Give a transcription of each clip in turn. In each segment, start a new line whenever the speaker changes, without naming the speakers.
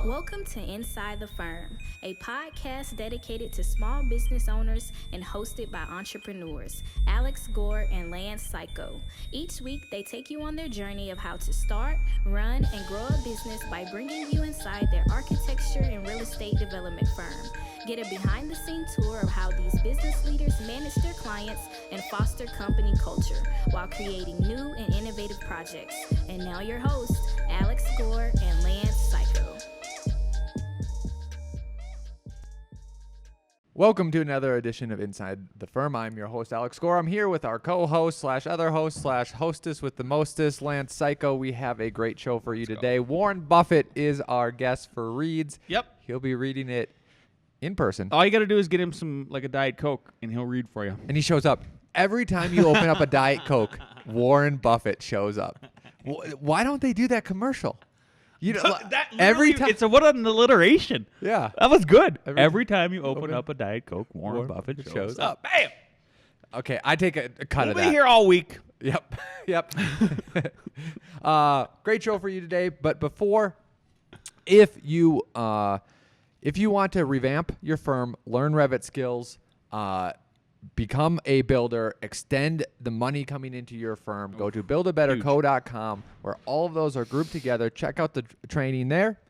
Welcome to Inside the Firm, a podcast dedicated to small business owners and hosted by entrepreneurs, Alex Gore and Lance Cayko. Each week, they take you on their journey of how to start, run, and grow a business by bringing you inside their architecture and real estate development firm. Get a behind-the-scenes tour of how these business leaders manage their clients and foster company culture while creating new and innovative projects. And now your hosts, Alex Gore and Lance Cayko.
Welcome to another edition of Inside the Firm. I'm your host, Alex Gore. I'm here with our co-host / other host / hostess with the mostest, Lance Cayko. We have a great show for you today. Warren Buffett is our guest for Reads.
Yep.
He'll be reading it in person.
All you got to do is get him some, like a Diet Coke, and he'll read for you.
And he shows up. Every time you open up a Diet Coke, Warren Buffett shows up. Why don't they do that commercial? You know, every time
what an alliteration.
Yeah.
That was good.
Every
time you open up a Diet Coke, Warren Buffett shows up. Bam!
Okay, I take a cut of that.
We'll be here all week.
Yep. Great show for you today. But before, if you want to revamp your firm, learn Revit skills, become a builder, extend the money coming into your firm, go to buildabetterco.com where all of those are grouped together. Check out the training there.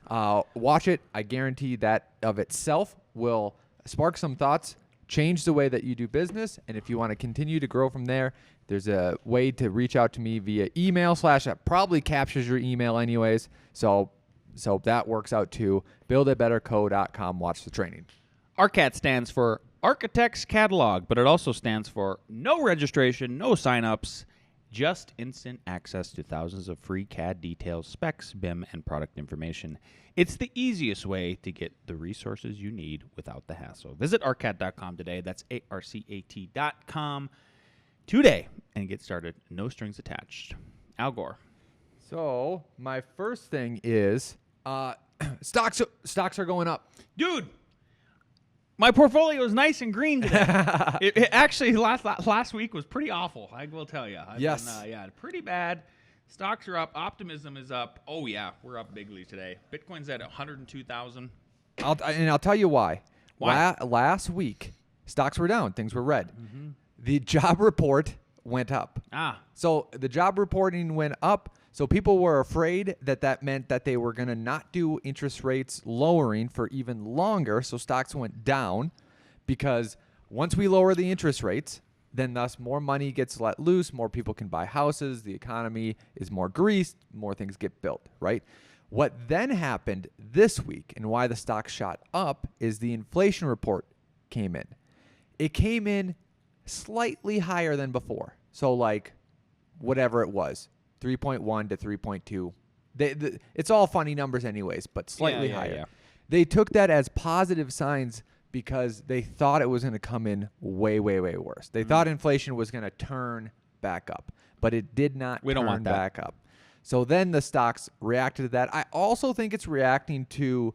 Watch it. I guarantee that of itself will spark some thoughts, change the way that you do business. And if you want to continue to grow from there, there's a way to reach out to me via email / that probably captures your email anyways. So that works out too. Buildabetterco.com. Watch the training.
ARCAT stands for Architects Catalog, but it also stands for no registration, no sign-ups, just instant access to thousands of free CAD details, specs, BIM, and product information. It's the easiest way to get the resources you need without the hassle. Visit arcat.com today. That's ARCAT.com today and get started. No strings attached. Al Gore. So
my first thing is stocks are going up.
Dude, my portfolio is nice and green today. it actually, last week was pretty awful, I will tell you.
Yes.
Pretty bad. Stocks are up. Optimism is up. Oh, yeah, we're up bigly today. Bitcoin's at 102,000.
I'll tell you why.
Why?
Last week, stocks were down. Things were red.
Mm-hmm.
The job report went up. So the job reporting went up. So people were afraid that meant that they were going to not do interest rates lowering for even longer. So stocks went down because once we lower the interest rates, then thus more money gets let loose, more people can buy houses, the economy is more greased, more things get built, right? What then happened this week and why the stock shot up is the inflation report came in. It came in slightly higher than before. So like whatever it was. 3.1 to 3.2. It's all funny numbers anyways, but slightly higher.
Yeah.
They took that as positive signs because they thought it was going to come in way, way, way worse. They thought inflation was going to turn back up, but it did not turn back up. So then the stocks reacted to that. I also think it's reacting to,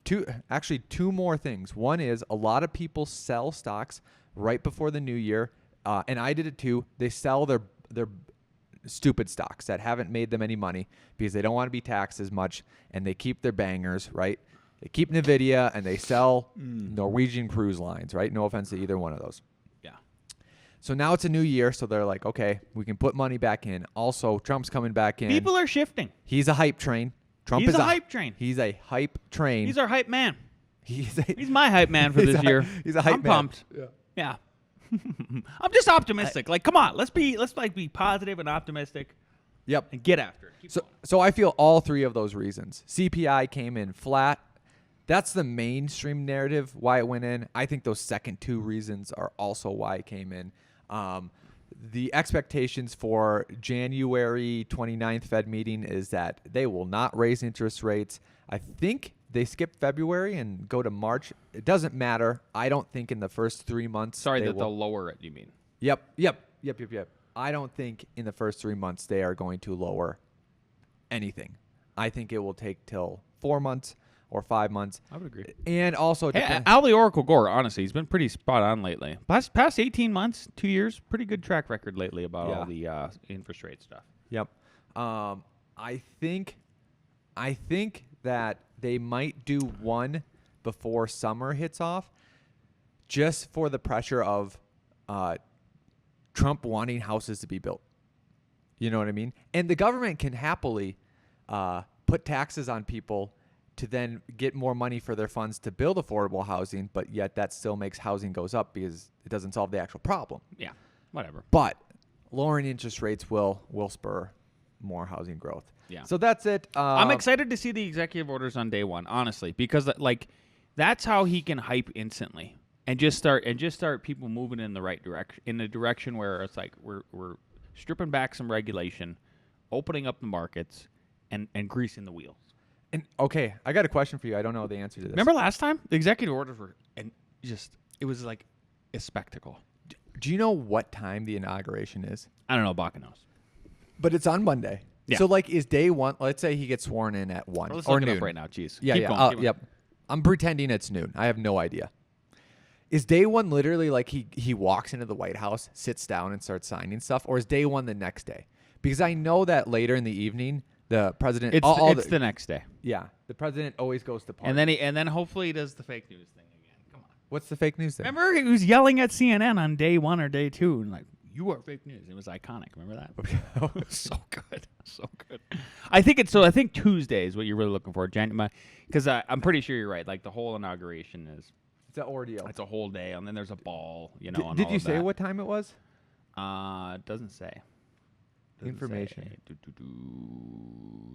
two more things. One is a lot of people sell stocks right before the new year, and I did it too. They sell their stupid stocks that haven't made them any money because they don't want to be taxed as much, and they keep their bangers, right? They keep NVIDIA, and they sell Norwegian Cruise Lines, right? No offense to either one of those.
Yeah.
So now it's a new year, so they're like, okay, we can put money back in. Also, Trump's coming back in.
People are shifting.
He's a hype train.
He's a hype train.
He's a hype train.
He's our hype man.
He's
my hype man for this year.
He's a hype
I'm
man.
pumped. Yeah. I'm just optimistic. Come on, let's be positive and optimistic.
Yep.
And get after it.
So I feel all three of those reasons. CPI came in flat. That's the mainstream narrative why it went in. I think those second two reasons are also why it came in. The expectations for January 29th Fed meeting is that they will not raise interest rates. I think they skip February and go to March. It doesn't matter. I don't think in the first 3 months.
They'll lower it, you mean?
Yep. I don't think in the first 3 months they are going to lower anything. I think it will take till 4 months or 5 months.
I would agree.
And also,
Al the Oracle Gore, honestly, he's been pretty spot on lately. Past 18 months, 2 years, pretty good track record lately about all the interest rate stuff.
Yep. I think I think that they might do one before summer hits off, just for the pressure of Trump wanting houses to be built. You know what I mean? And the government can happily put taxes on people to then get more money for their funds to build affordable housing, but yet that still makes housing goes up because it doesn't solve the actual problem.
Yeah, whatever.
But lowering interest rates will spur more housing growth.
Yeah.
So that's it.
I'm excited to see the executive orders on day one, honestly, because that's how he can hype instantly and just start people moving in the right direction, in a direction where it's like we're stripping back some regulation, opening up the markets, and greasing the wheels.
And okay, I got a question for you. I don't know the answer to this.
Remember last time the executive orders were, and it was like a spectacle.
Do you know what time the inauguration is?
I don't know. Baca knows.
But it's on Monday.
Yeah.
So is day one? Let's say he gets sworn in at 1
Let's
or
look it
noon
up right now. Jeez.
Yeah,
Keep
yeah.
going.
Yep. I'm pretending it's noon. I have no idea. Is day one literally like he walks into the White House, sits down, and starts signing stuff, or is day one the next day? Because I know that later in the evening, the president.
It's the next day.
Yeah, the president always goes to party.
And then hopefully he does the fake news thing again. Come on.
What's the fake news thing?
Remember he was yelling at CNN on day 1 or day 2 and like, you are fake news. It was iconic. Remember that? It was so good. So good. I think Tuesday is what you're really looking for, because I'm pretty sure you're right. Like the whole inauguration is.
It's an ordeal.
It's a whole day, and then there's a ball, and
did
all
you
of
say
that.
what time it was?
It doesn't say.
Information.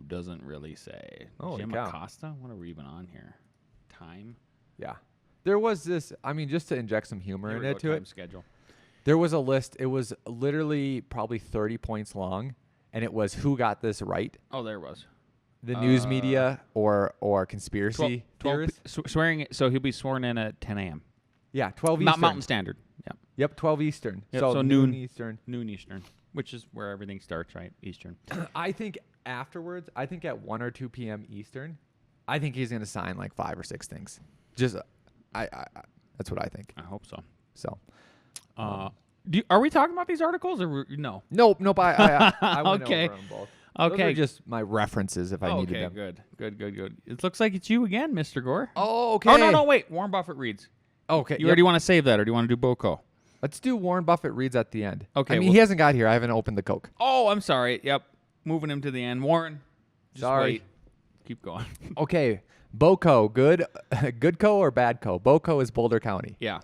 Doesn't really say.
Holy
Jim
cow.
Acosta? What are we even on here? Time?
Yeah. There was this, just to inject some humor into it.
Schedule.
There was a list. It was literally probably 30 points long, and it was who got this right.
Oh, there was.
The news media or conspiracy theorists.
Swearing. So he'll be sworn in at 10 a.m.
Yeah, 12 Eastern.
Mountain Standard. Yep.
Yep, 12 Eastern.
Yep,
so noon Eastern.
Noon Eastern, which is where everything starts, right? Eastern.
I think afterwards, at 1 or 2 p.m. Eastern, I think he's going to sign like 5 or 6 things. Just, I that's what I think.
I hope so.
So.
Are we talking about these articles or no?
Nope. I went
Okay.
over them both.
Okay.
Those are just my references if I needed them.
Good. It looks like it's you again, Mr. Gore.
Oh, okay.
Oh, no, wait. Warren Buffett reads.
Okay.
You already want to save that, or do you want to do Boco?
Let's do Warren Buffett reads at the end.
Okay.
he hasn't got here. I haven't opened the Coke.
Oh, I'm sorry. Yep. Moving him to the end. Warren, just
Sorry.
wait. Keep going.
Okay. Boco, good co or bad co? Boco is Boulder County.
Yeah.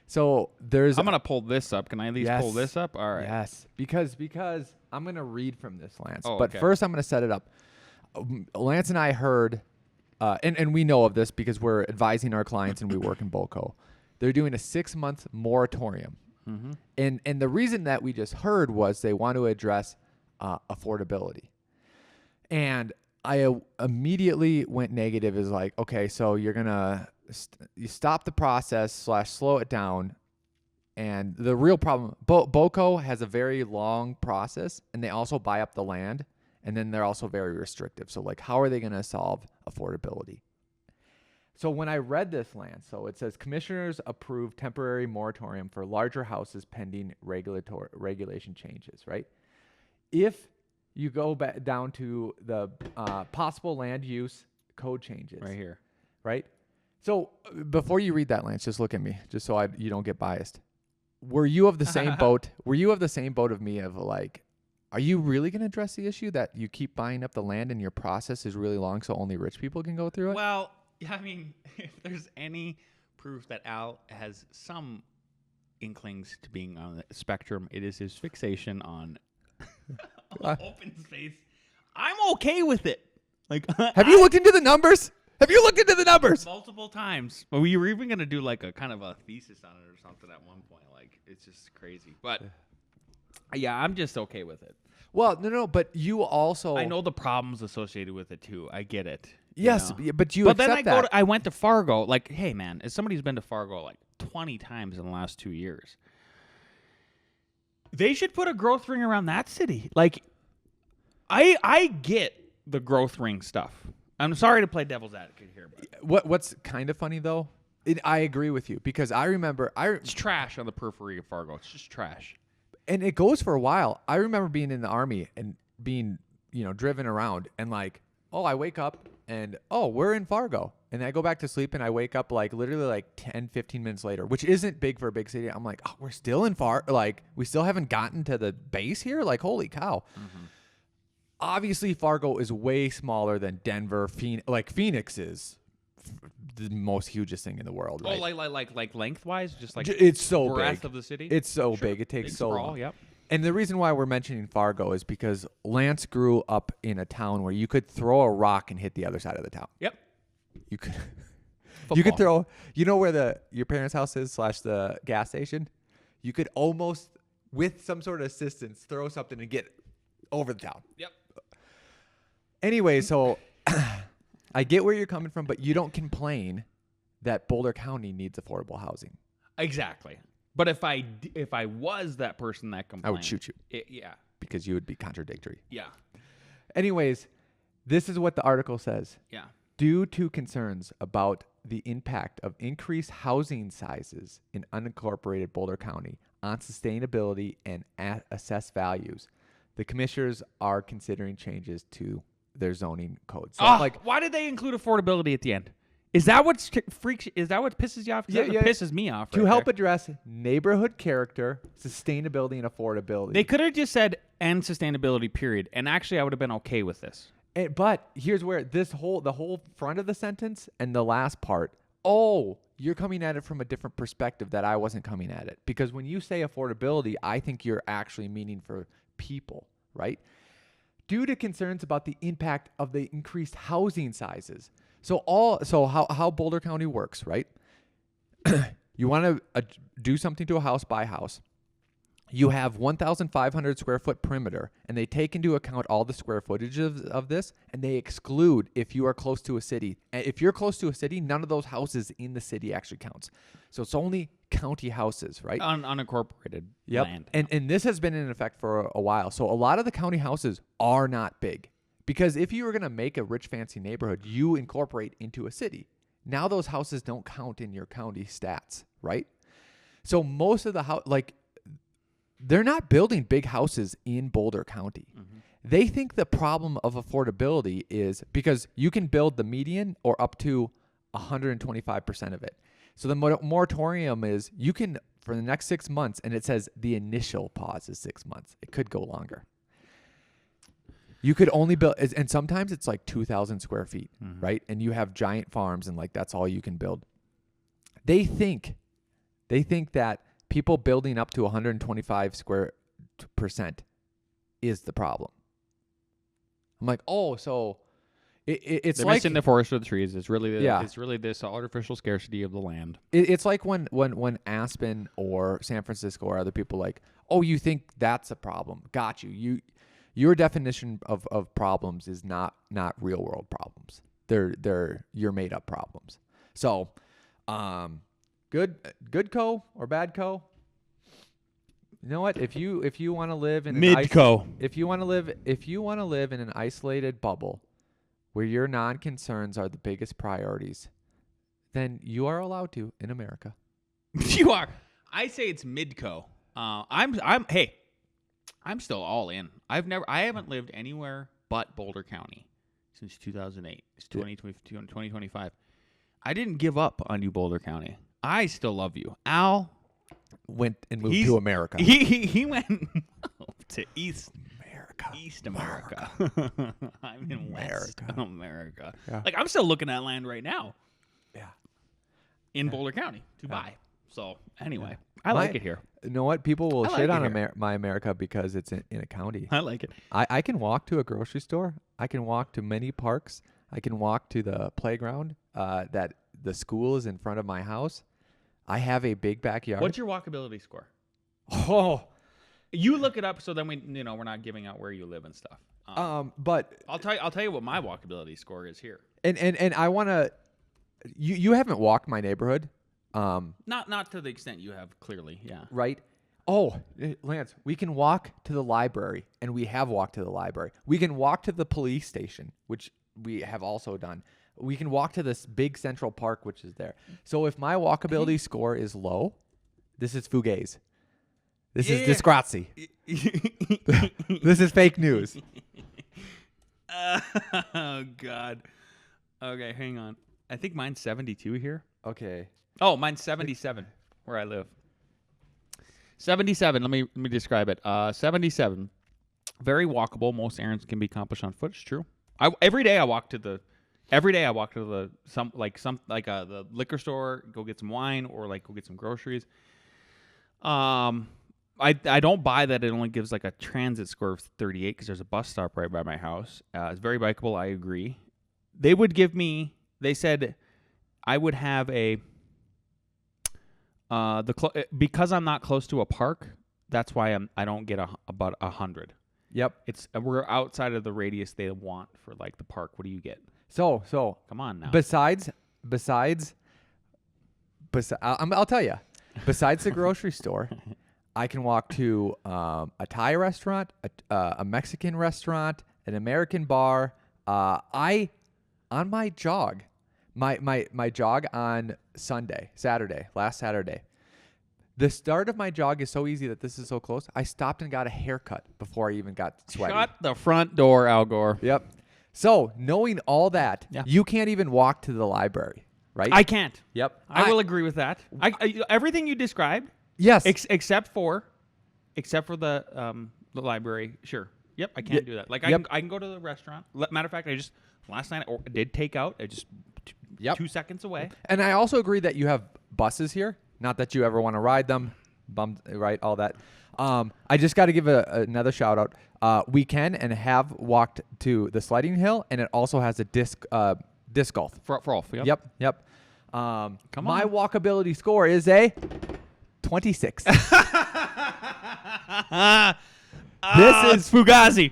So there's.
I'm gonna pull this up. Can I at least pull this up? All right.
Yes, because I'm gonna read from this, Lance.
Oh,
but
okay.
first, I'm gonna set it up. Lance and I heard, and we know of this because we're advising our clients and we work in Boco. They're doing a 6-month moratorium, and the reason that we just heard was they want to address affordability, and I immediately went negative. Is like, okay, so you're gonna. You stop the process / slow it down. And the real problem, Boco has a very long process, and they also buy up the land, and then they're also very restrictive. So, how are they going to solve affordability? So when I read this, Lance, so it says commissioners approve temporary moratorium for larger houses pending regulation changes, right? If you go back down to the possible land use code changes.
Right here.
Right? So before you read that, Lance, just look at me, just so you don't get biased. Were you of the same boat? Were you of the same boat of me of are you really going to address the issue that you keep buying up the land and your process is really long so only rich people can go through it?
Well, I mean, if there's any proof that Al has some inklings to being on the spectrum, it is his fixation on open space. I'm okay with it.
Have you looked into the numbers? Have you looked into the numbers?
Multiple times. Well, we were even going to do a kind of a thesis on it or something at one point. It's just crazy. But yeah, I'm just okay with it.
Well, no, but you also...
I know the problems associated with it too. I get it.
Yes, but you
But
accept
then
that.
I went to Fargo. Hey, man, as somebody who's been to Fargo 20 times in the last 2 years, they should put a growth ring around that city. I get the growth ring stuff. I'm sorry to play devil's advocate here, but
What's kind of funny though, I agree with you because I remember
it's trash on the periphery of Fargo. It's just trash,
and it goes for a while. I remember being in the Army and being driven around and I wake up and, we're in Fargo. And I go back to sleep and I wake up like literally like 10, 15 minutes later, which isn't big for a big city. I'm like, we're still in like we still haven't gotten to the base here. Like, holy cow. Mm-hmm. Obviously, Fargo is way smaller than Denver. Phoenix is the most hugest thing in the world. Right?
Like lengthwise, just like
it's so
breadth
big
of the city.
It's so big. It takes so long.
Yep.
And the reason why we're mentioning Fargo is because Lance grew up in a town where you could throw a rock and hit the other side of the town.
Yep.
You could. You could throw. You know where your parents' house is / the gas station. You could almost, with some sort of assistance, throw something and get over the town.
Yep.
Anyway, so I get where you're coming from, but you don't complain that Boulder County needs affordable housing.
Exactly. But if I was that person that complained,
I would shoot you.
Yeah.
Because you would be contradictory.
Yeah.
Anyways, this is what the article says.
Yeah.
Due to concerns about the impact of increased housing sizes in unincorporated Boulder County on sustainability and assessed values, the commissioners are considering changes to their zoning code. So,
why did they include affordability at the end? Is that what Is that what pisses you off?
Yeah,
It pisses me off.
To help address neighborhood character, sustainability, and affordability.
They could have just said "and sustainability." Period. And actually, I would have been okay with this.
But here's where the whole front of the sentence and the last part. You're coming at it from a different perspective that I wasn't coming at it. Because when you say affordability, I think you're actually meaning for people, right? Due to concerns about the impact of the increased housing sizes. So how Boulder County works, right? You want to do something to a house by house. You have 1,500 square foot perimeter, and they take into account all the square footage of this, and they exclude if you are close to a city. And if you're close to a city, none of those houses in the city actually counts. So it's only county houses, right?
Unincorporated
Yep.
land.
And this has been in effect for a while. So a lot of the county houses are not big. Because if you were going to make a rich, fancy neighborhood, you incorporate into a city. Now those houses don't count in your county stats, right? So most of the they're not building big houses in Boulder County. Mm-hmm. They think the problem of affordability is because you can build the median or up to 125% of it. So the moratorium is you can, for the next 6 months, and it says the initial pause is 6 months. It could go longer. You could only build, and sometimes it's like 2,000 square feet, mm-hmm. right? And you have giant farms, and like that's all you can build. They think that people building up to 125% is the problem. I'm like, so it's
they're
like
missing the forest or the trees. It's really it's really this artificial scarcity of the land.
It's like when Aspen or San Francisco or other people like, you think that's a problem? Got you. Your definition of problems is not real world problems. They're your made up problems. So, good co or bad co? You know what? If you want to live in
mid co,
if you want to live in an isolated bubble where your non-concerns are the biggest priorities, then you are allowed to in America.
You are. I say it's mid co. I'm still all in. I haven't lived anywhere but Boulder County since 2008. It's 2025. I didn't give up on you, Boulder County. I still love you. Al
went and moved to America.
He went to East America. I'm in West America. Yeah. Like, I'm still looking at land right now.
Yeah.
In Boulder County to buy. So, anyway, I like it here.
You know what? People will shit on my America because it's in a county.
I like it.
I can walk to a grocery store. I can walk to many parks. I can walk to the playground that the school is in front of my house. I have a big backyard.
What's your walkability score?
Oh,
you look it up so then we're not giving out where you live and stuff.
But
I'll tell you what my walkability score is here.
And I want to. You haven't walked my neighborhood.
Not to the extent you have, clearly, yeah.
Right? Lance, we can walk to the library, and we have walked to the library. We can walk to the police station, which we have also done. We can walk to this big central park, which is there. So if my walkability score is low, this is fugazi. This is disgrazie. This is fake news.
Oh, God. Okay, hang on. I think mine's 72 here.
Okay.
Oh, mine's 77 where I live. 77. Let me describe it. 77. Very walkable. Most errands can be accomplished on foot. It's true. Every day I walk to the the liquor store, go get some wine, or like go get some groceries. I don't buy that it only gives like a transit score of 38 because there's a bus stop right by my house. It's very bikeable. I agree. They said I would have because I'm not close to a park. That's why I don't get about 100.
Yep.
We're outside of the radius they want for like the park. What do you get?
So
Come on now.
Besides, I'll tell you. Besides the grocery store, I can walk to a Thai restaurant, a Mexican restaurant, an American bar. On my jog, my jog on last Saturday. The start of my jog is so easy that this is so close. I stopped and got a haircut before I even got sweaty.
Shut the front door, Al Gore.
Yep. So knowing all that, you can't even walk to the library, right?
I can't.
Yep.
I will agree with that. Everything you described.
Yes.
Except for the library. Sure. Yep. I can't do that. Like I can go to the restaurant. Matter of fact, last night I did take out. I just 2 seconds away.
And I also agree that you have buses here. Not that you ever want to ride them. Bummed, right? All that. I just got to give another shout out. We can and have walked to the sledding hill, and it also has a disc golf.
For golf. Yep.
Yep.
Come on.
My walkability score is a 26.
This is Fugazi.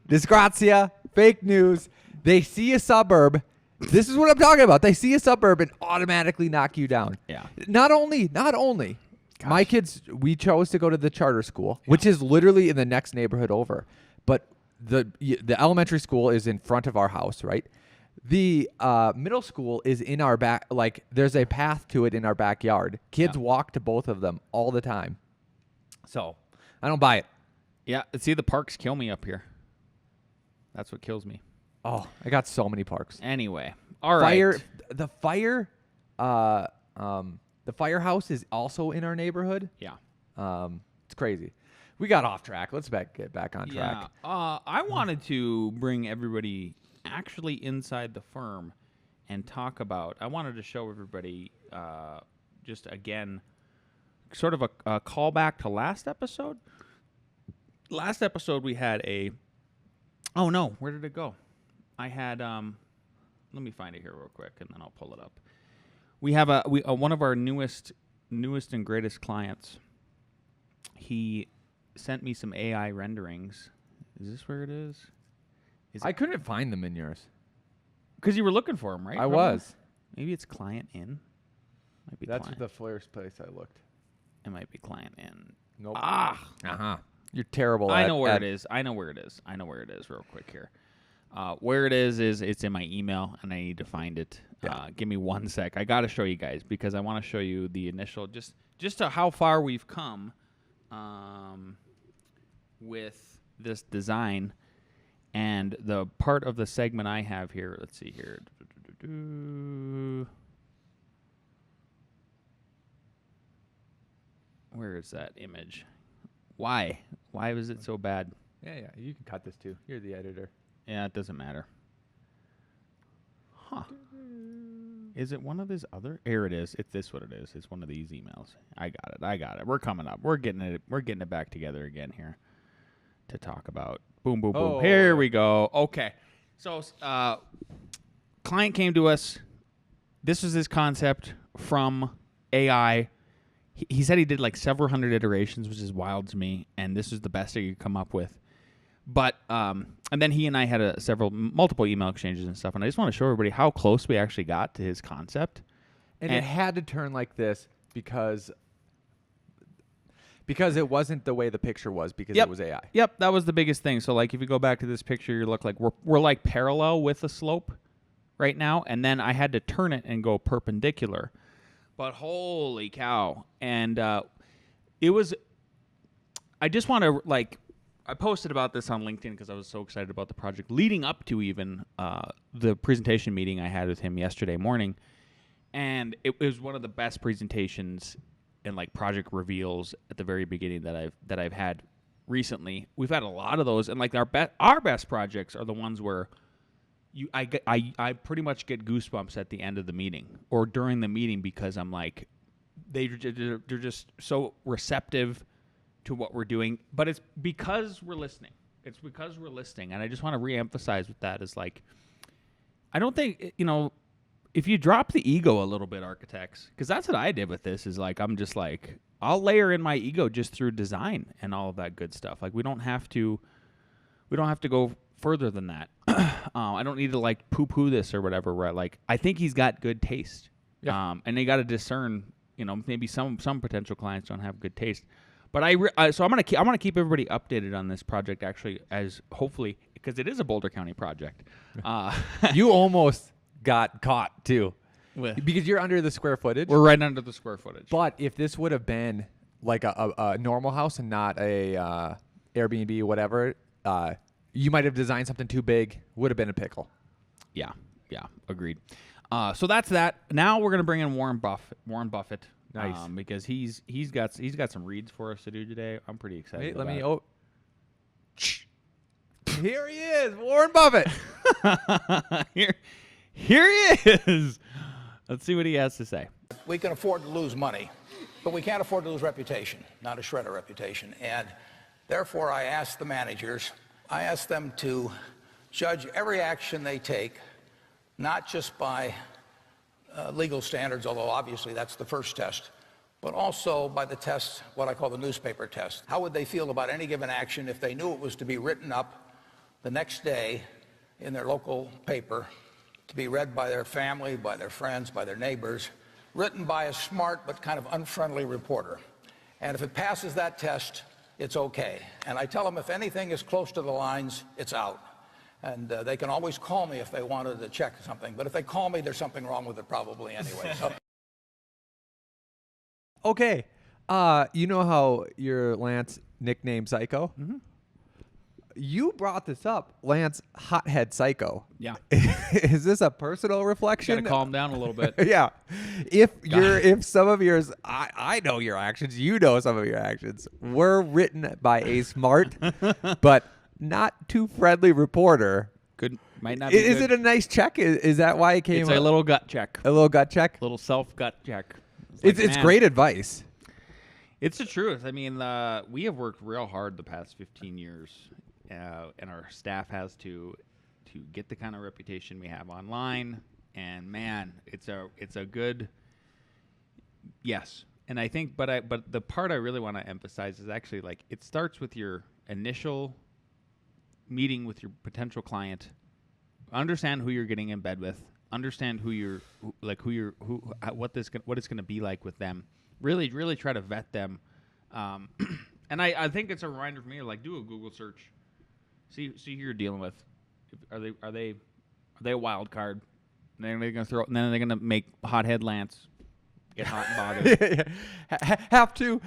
Disgrazia, fake news. They see a suburb. This is what I'm talking about. They see a suburb and automatically knock you down.
Yeah.
Not only. Gosh. My kids, we chose to go to the charter school, which is literally in the next neighborhood over. But the elementary school is in front of our house, right? The middle school is in our back. Like, there's a path to it in our backyard. Kids walk to both of them all the time. So, I don't buy it.
Yeah. See, the parks kill me up here. That's what kills me.
Oh, I got so many parks.
Anyway, all right.
The firehouse is also in our neighborhood.
Yeah.
It's crazy. We got off track. Let's get back on track.
I wanted to bring everybody actually inside the firm and talk about. I wanted to show everybody just again, sort of a callback to last episode. Last episode we had a. Oh no, where did it go? I had let me find it here real quick and then I'll pull it up. We have one of our newest and greatest clients. He sent me some AI renderings. Is this where it is?
I couldn't find them in yours.
Because you were looking for them, right?
I was.
Maybe it's client in. Might be.
That's
client.
the first place I looked.
It might be client in.
Nope.
Uh-huh.
You're terrible.
I know where it is. I know where it is real quick here. Where it is it's in my email, and I need to find it.
Yeah.
Give me 1 sec. I got to show you guys because I want to show you the initial, just to how far we've come with this design and the part of the segment I have here. Let's see here. Where is that image? Why? Why was it so bad?
Yeah. You can cut this too. You're the editor.
Yeah, it doesn't matter. Huh. Is it one of his other? Here it is. It's this what it is. It's one of these emails. I got it. We're coming up. We're getting it back together again here to talk about. Boom, boom, boom.
Oh.
Here we go. Okay. So, client came to us. This was his concept from AI. He said he did like several hundred iterations, which is wild to me, and this is the best he could come up with. But and then he and I had multiple email exchanges and stuff, and I just want to show everybody how close we actually got to his concept.
And it had to turn like this because it wasn't the way the picture was because it was AI.
Yep, that was the biggest thing. So like if you go back to this picture, you look like we're like parallel with the slope right now, and then I had to turn it and go perpendicular. But holy cow. And it was, I just want to like I posted about this on LinkedIn because I was so excited about the project leading up to even the presentation meeting I had with him yesterday morning. And it was one of the best presentations and like project reveals at the very beginning that I've had recently. We've had a lot of those, and like our best projects are the ones where I pretty much get goosebumps at the end of the meeting or during the meeting because I'm like they're just so receptive to what we're doing, but it's because we're listening. It's because we're listening, and I just want to reemphasize with that is like I don't think if you drop the ego a little bit, architects, because that's what I did with this, is like I'm just like I'll layer in my ego just through design and all of that good stuff. Like we don't have to go further than that. I don't need to like poo-poo this or whatever. Right? Like I think he's got good taste, and they got to discern. Maybe some potential clients don't have good taste, but so I'm gonna keep everybody updated on this project actually, as hopefully because it is a Boulder County project.
You almost got caught too, because you're under the square footage.
We're right under the square footage.
But if this would have been like a normal house and not a Airbnb or whatever, you might have designed something too big. Would have been a pickle.
Yeah, agreed. So that's that. Now we're gonna bring in Warren Buffett.
Nice,
because he's got some reads for us to do today. I'm pretty excited.
Here he is, Warren Buffett.
Here he is. Let's see what he has to say.
We can afford to lose money, but we can't afford to lose reputation, not a shred of reputation. And therefore, I ask the managers, I ask them to judge every action they take, not just by legal standards, although obviously that's the first test, but also by the test, what I call the newspaper test. How would they feel about any given action if they knew it was to be written up the next day in their local paper, to be read by their family, by their friends, by their neighbors, written by a smart but kind of unfriendly reporter. And if it passes that test, it's okay. And I tell them if anything is close to the lines, it's out. And they can always call me if they wanted to check something. But if they call me, there's something wrong with it probably anyway. So.
Okay. You know how your Lance nicknamed Cayko?
Mm-hmm.
You brought this up, Lance Hothead Cayko.
Yeah.
Is this a personal reflection?
Gotta calm down a little bit.
Yeah. If some of yours, I know your actions, you know some of your actions, were written by a smart but not too friendly reporter.
Might not be
Is
good.
it a nice check? Is that why it came?
It's a little gut check.
A little gut check.
A little self-gut check.
It's great advice.
It's the truth. I mean, we have worked real hard the past 15 years, and our staff has to get the kind of reputation we have online. And man, it's a good yes. And I think, but the part I really want to emphasize is actually like it starts with your initial meeting with your potential client. Understand who you're getting in bed with. Understand what it's going to be like with them. Really try to vet them. And I think it's a reminder for me to like do a Google search. See who you're dealing with. Are they a wild card? And then they're going to make Hothead Lance get hot and bothered.
Have to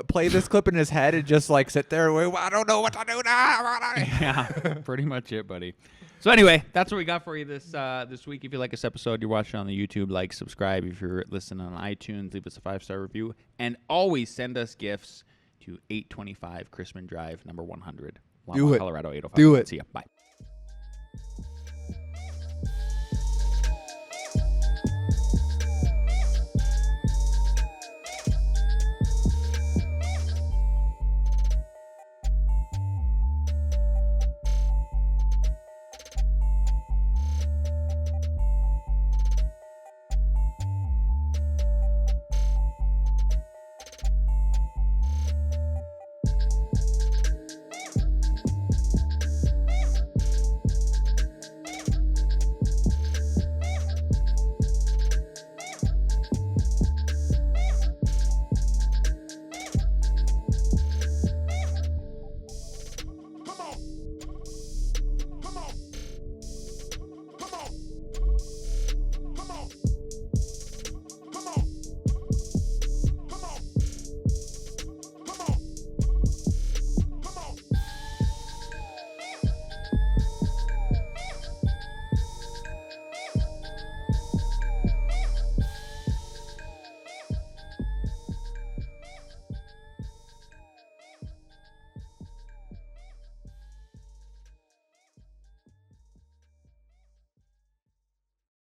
play this clip in his head and just like sit there and wait, I don't know what to do now.
Yeah, pretty much it, buddy. So anyway, that's what we got for you this week. If you like this episode, you're watching on the YouTube, like, subscribe. If you're listening on iTunes, leave us a 5-star review. And always send us gifts to 825 Chrisman Drive, number 100.
Do it.
Colorado 805.
Do it.
See ya. Bye.